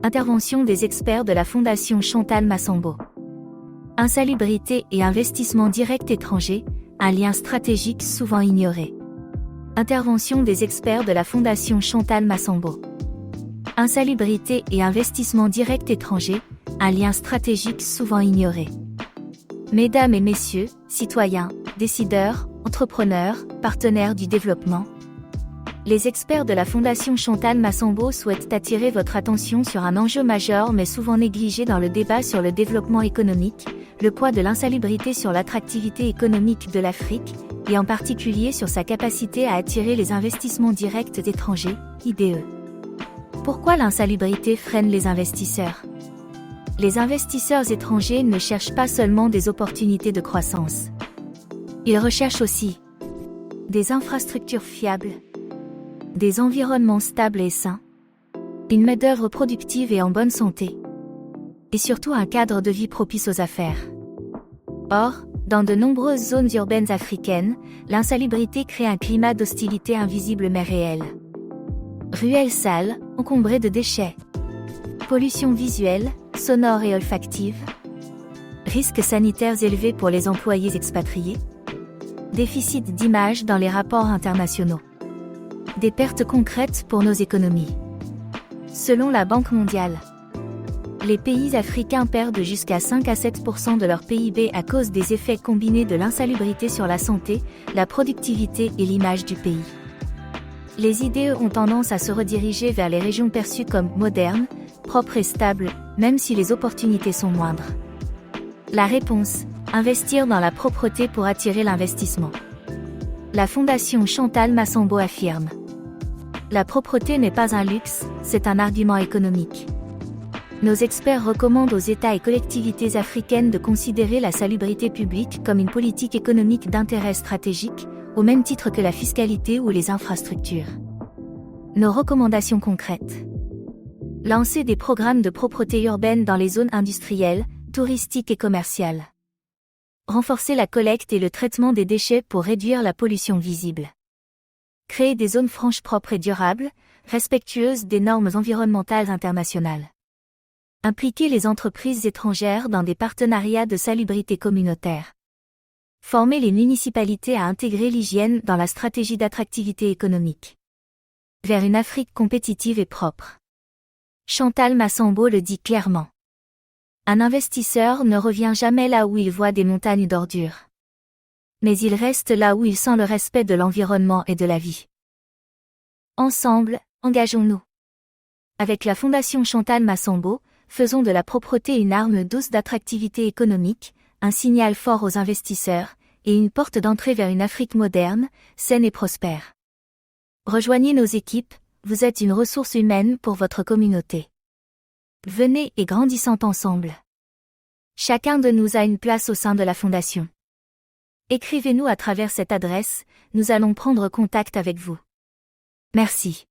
Intervention des experts de la Fondation Chantal Massambo. Insalubrité et investissement direct étranger, un lien stratégique souvent ignoré. Intervention des experts de la Fondation Chantal Massambo. Insalubrité et investissement direct étranger, un lien stratégique souvent ignoré. Mesdames et messieurs, citoyens, décideurs, entrepreneurs, partenaires du développement, les experts de la Fondation Chantal Massambo souhaitent attirer votre attention sur un enjeu majeur mais souvent négligé dans le débat sur le développement économique, le poids de l'insalubrité sur l'attractivité économique de l'Afrique, et en particulier sur sa capacité à attirer les investissements directs étrangers, IDE. Pourquoi l'insalubrité freine les investisseurs ? Les investisseurs étrangers ne cherchent pas seulement des opportunités de croissance. Ils recherchent aussi des infrastructures fiables, des environnements stables et sains, une main-d'œuvre productive et en bonne santé, et surtout un cadre de vie propice aux affaires. Or, dans de nombreuses zones urbaines africaines, l'insalubrité crée un climat d'hostilité invisible mais réel. Ruelles sales, encombrées de déchets, pollution visuelle, sonore et olfactive, risques sanitaires élevés pour les employés expatriés, déficit d'image dans les rapports internationaux. Des pertes concrètes pour nos économies. Selon la Banque mondiale, les pays africains perdent jusqu'à 5 à 7% de leur PIB à cause des effets combinés de l'insalubrité sur la santé, la productivité et l'image du pays. Les IDE ont tendance à se rediriger vers les régions perçues comme modernes, propres et stables, même si les opportunités sont moindres. La réponse, investir dans la propreté pour attirer l'investissement. La Fondation Chantal Massambo affirme: la propreté n'est pas un luxe, c'est un argument économique. Nos experts recommandent aux États et collectivités africaines de considérer la salubrité publique comme une politique économique d'intérêt stratégique, au même titre que la fiscalité ou les infrastructures. Nos recommandations concrètes. Lancer des programmes de propreté urbaine dans les zones industrielles, touristiques et commerciales. Renforcer la collecte et le traitement des déchets pour réduire la pollution visible. Créer des zones franches propres et durables, respectueuses des normes environnementales internationales. Impliquer les entreprises étrangères dans des partenariats de salubrité communautaire. Former les municipalités à intégrer l'hygiène dans la stratégie d'attractivité économique. Vers une Afrique compétitive et propre. Chantal Massambo le dit clairement. Un investisseur ne revient jamais là où il voit des montagnes d'ordures. Mais il reste là où il sent le respect de l'environnement et de la vie. Ensemble, engageons-nous. Avec la Fondation Chantal Massambo, faisons de la propreté une arme douce d'attractivité économique, un signal fort aux investisseurs, et une porte d'entrée vers une Afrique moderne, saine et prospère. Rejoignez nos équipes, vous êtes une ressource humaine pour votre communauté. Venez et grandissons ensemble. Chacun de nous a une place au sein de la Fondation. Écrivez-nous à travers cette adresse, nous allons prendre contact avec vous. Merci.